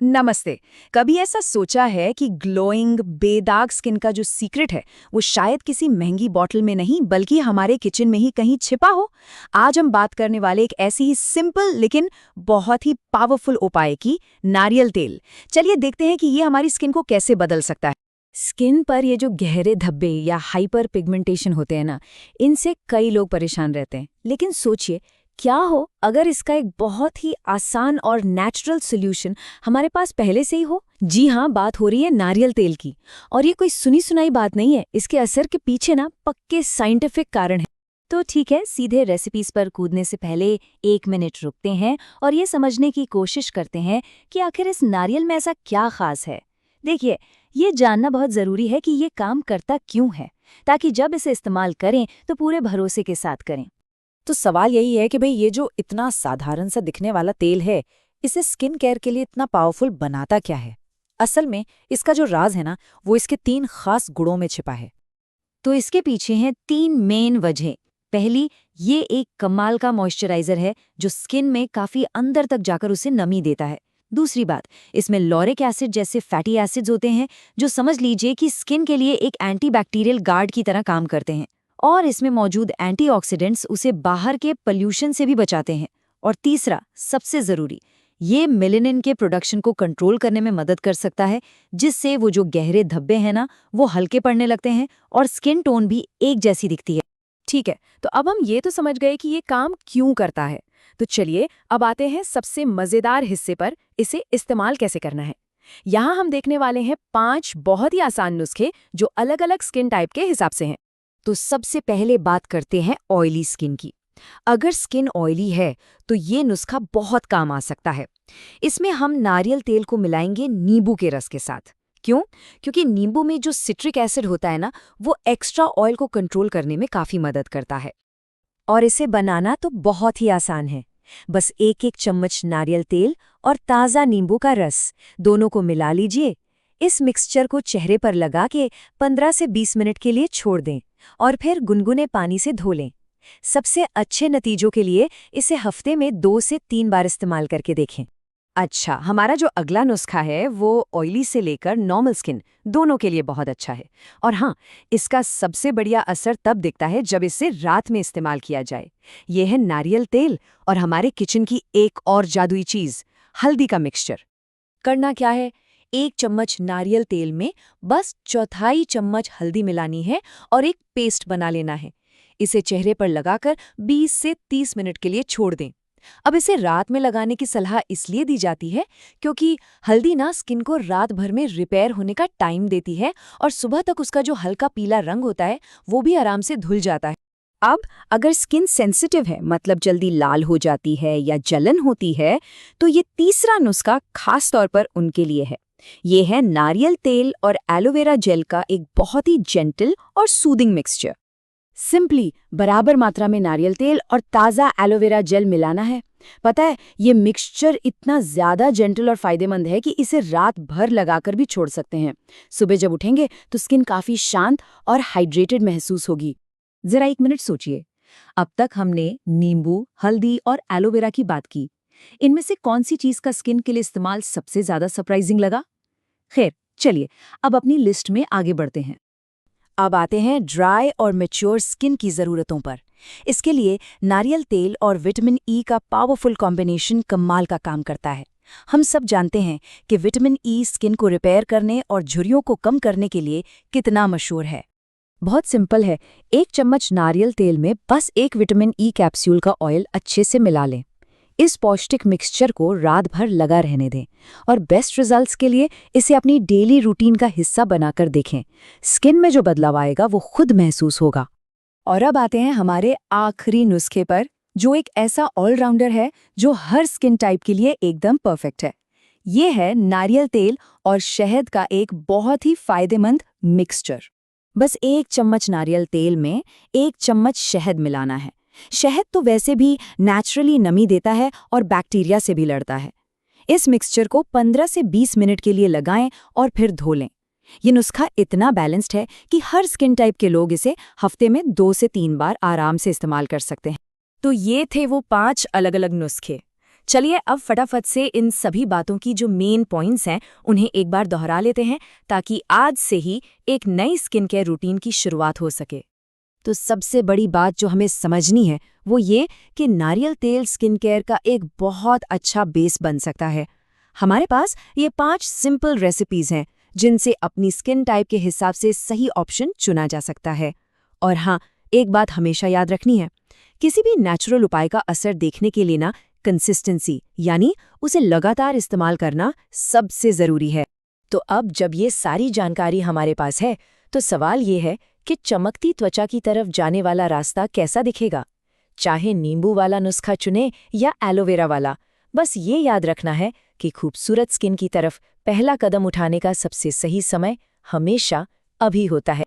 नमस्ते। कभी ऐसा सोचा है कि ग्लोइंग बेदाग स्किन का जो सीक्रेट है वो शायद किसी महंगी बॉटल में नहीं बल्कि हमारे किचन में ही कहीं छिपा हो? आज हम बात करने वाले एक ऐसी ही सिंपल लेकिन बहुत ही पावरफुल उपाय की, नारियल तेल। चलिए देखते हैं कि ये हमारी स्किन को कैसे बदल सकता है। स्किन पर ये जो गहरे धब्बे या हाइपर पिगमेंटेशन होते हैं ना, इनसे कई लोग परेशान रहते हैं। लेकिन सोचिए, क्या हो अगर इसका एक बहुत ही आसान और नेचुरल सॉल्यूशन हमारे पास पहले से ही हो। जी हाँ, बात हो रही है नारियल तेल की। और ये कोई सुनी सुनाई बात नहीं है, इसके असर के पीछे ना पक्के साइंटिफिक कारण है। तो ठीक है, सीधे रेसिपीज पर कूदने से पहले 1 मिनट रुकते हैं और ये समझने की कोशिश करते हैं कि आखिर इस नारियल में ऐसा क्या खास है। देखिए, ये जानना बहुत जरूरी है कि ये काम करता क्यों है, ताकि जब इसे इस्तेमाल करें तो पूरे भरोसे के साथ करें। तो सवाल यही है कि भाई ये जो इतना साधारण सा दिखने वाला तेल है, इसे स्किन केयर के लिए इतना पावरफुल बनाता क्या है? असल में इसका जो राज है ना, वो इसके 3 खास गुणों में छिपा है। तो इसके पीछे हैं 3 मेन वजह। पहली, ये एक कमाल का मॉइस्चराइजर है जो स्किन में काफी अंदर तक जाकर उसे नमी देता है। दूसरी बात, इसमें लॉरिक एसिड जैसे फैटी एसिड्स होते हैं जो समझ लीजिए कि स्किन के लिए एक एंटीबैक्टीरियल गार्ड की तरह काम करते हैं। और इसमें मौजूद एंटीऑक्सीडेंट्स उसे बाहर के पोल्यूशन से भी बचाते हैं। और तीसरा, सबसे जरूरी, ये मेलेनिन के प्रोडक्शन को कंट्रोल करने में मदद कर सकता है, जिससे वो जो गहरे धब्बे हैं ना, वो हल्के पड़ने लगते हैं और स्किन टोन भी एक जैसी दिखती है। ठीक है, तो अब हम ये तो समझ गए कि ये काम क्यों करता है। तो चलिए अब आते हैं सबसे मजेदार हिस्से पर, इसे इस्तेमाल कैसे करना है। यहाँ हम देखने वाले हैं 5 बहुत ही आसान नुस्खे जो अलग अलग स्किन टाइप के हिसाब से हैं। तो सबसे पहले बात करते हैं ऑयली स्किन की। अगर स्किन ऑयली है तो ये नुस्खा बहुत काम आ सकता है। इसमें हम नारियल तेल को मिलाएंगे नींबू के रस के साथ। क्यों? क्योंकि नींबू में जो सिट्रिक एसिड होता है ना, वो एक्स्ट्रा ऑयल को कंट्रोल करने में काफी मदद करता है। और इसे बनाना तो बहुत ही आसान है। बस 1-1 चम्मच नारियल तेल और ताज़ा नींबू का रस दोनों को मिला लीजिए। इस मिक्सचर को चेहरे पर लगा के 15 से 20 मिनट के लिए छोड़ दें और फिर गुनगुने पानी से धो लें। सबसे अच्छे नतीजों के लिए इसे हफ्ते में 2 से 3 बार इस्तेमाल करके देखें। अच्छा, हमारा जो अगला नुस्खा है वो ऑयली से लेकर नॉर्मल स्किन दोनों के लिए बहुत अच्छा है। और हाँ, इसका सबसे बढ़िया असर तब दिखता है जब इसे रात में इस्तेमाल किया जाए। यह है नारियल तेल और हमारे किचन की एक और जादुई चीज़, हल्दी का मिक्सचर। करना क्या है? 1 चम्मच नारियल तेल में बस 1/4 चम्मच हल्दी मिलानी है और एक पेस्ट बना लेना है। इसे चेहरे पर लगाकर 20 से 30 मिनट के लिए छोड़ दें। अब इसे रात में लगाने की सलाह इसलिए दी जाती है क्योंकि हल्दी ना स्किन को रात भर में रिपेयर होने का टाइम देती है और सुबह तक उसका जो हल्का पीला रंग होता है वो भी आराम से धुल जाता है। अब अगर स्किन सेंसिटिव है, मतलब जल्दी लाल हो जाती है या जलन होती है, तो ये तीसरा नुस्खा खास तौर पर उनके लिए है। ये है नारियल तेल और एलोवेरा जेल का एक बहुत ही जेंटल और सूदिंग मिक्सचर। सिंपली बराबर मात्रा में नारियल तेल और ताज़ा एलोवेरा जेल मिलाना है। पता है, ये मिक्सचर इतना ज़्यादा जेंटल और फायदेमंद है कि इसे रात भर लगाकर भी छोड़ सकते हैं। सुबह जब उठेंगे तो स्किन काफ़ी शांत और हाइड्रेटेड महसूस होगी। जरा 1 मिनट सोचिए, अब तक हमने नींबू, हल्दी और एलोवेरा की बात की। इनमें से कौन सी चीज़ का स्किन के लिए इस्तेमाल सबसे ज़्यादा सरप्राइजिंग लगा? खैर, चलिए अब अपनी लिस्ट में आगे बढ़ते हैं। अब आते हैं ड्राई और मैच्योर स्किन की ज़रूरतों पर। इसके लिए नारियल तेल और विटामिन ई का पावरफुल कॉम्बिनेशन कमाल का काम करता है। हम सब जानते हैं कि विटामिन ई स्किन को रिपेयर करने और झुर्रियों को कम करने के लिए कितना मशहूर है। बहुत सिंपल है, 1 चम्मच नारियल तेल में बस 1 विटामिन ई कैप्सूल का ऑयल अच्छे से मिला लें। इस पौष्टिक मिक्सचर को रात भर लगा रहने दें और बेस्ट रिजल्ट्स के लिए इसे अपनी डेली रूटीन का हिस्सा बनाकर देखें। स्किन में जो बदलाव आएगा वो खुद महसूस होगा। और अब आते हैं हमारे आखिरी नुस्खे पर, जो एक ऐसा ऑलराउंडर है जो हर स्किन टाइप के लिए एकदम परफेक्ट है। ये है नारियल तेल और शहद का एक बहुत ही फायदेमंद मिक्सचर। बस 1 चम्मच नारियल तेल में 1 चम्मच शहद मिलाना है। शहद तो वैसे भी नेचुरली नमी देता है और बैक्टीरिया से भी लड़ता है। इस मिक्सचर को 15 से 20 मिनट के लिए लगाएं और फिर धो लें। ये नुस्खा इतना बैलेंस्ड है कि हर स्किन टाइप के लोग इसे हफ्ते में 2 से 3 बार आराम से इस्तेमाल कर सकते हैं। तो ये थे वो 5 अलग अलग नुस्खे। चलिए अब फटाफट से इन सभी बातों की जो मेन पॉइंट्स हैं उन्हें एक बार दोहरा लेते हैं ताकि आज से ही एक नई स्किन केयर रूटीन की शुरुआत हो सके। तो सबसे बड़ी बात जो हमें समझनी है वो ये कि नारियल तेल स्किन केयर का एक बहुत अच्छा बेस बन सकता है। हमारे पास ये 5 सिंपल रेसिपीज हैं जिनसे अपनी स्किन टाइप के हिसाब से सही ऑप्शन चुना जा सकता है। और हाँ, एक बात हमेशा याद रखनी है, किसी भी नेचुरल उपाय का असर देखने के लिए ना कंसिस्टेंसी यानी उसे लगातार इस्तेमाल करना सबसे ज़रूरी है। तो अब जब ये सारी जानकारी हमारे पास है तो सवाल ये है कि चमकती त्वचा की तरफ जाने वाला रास्ता कैसा दिखेगा। चाहे नींबू वाला नुस्खा चुने या एलोवेरा वाला, बस ये याद रखना है कि खूबसूरत स्किन की तरफ पहला कदम उठाने का सबसे सही समय हमेशा अभी होता है।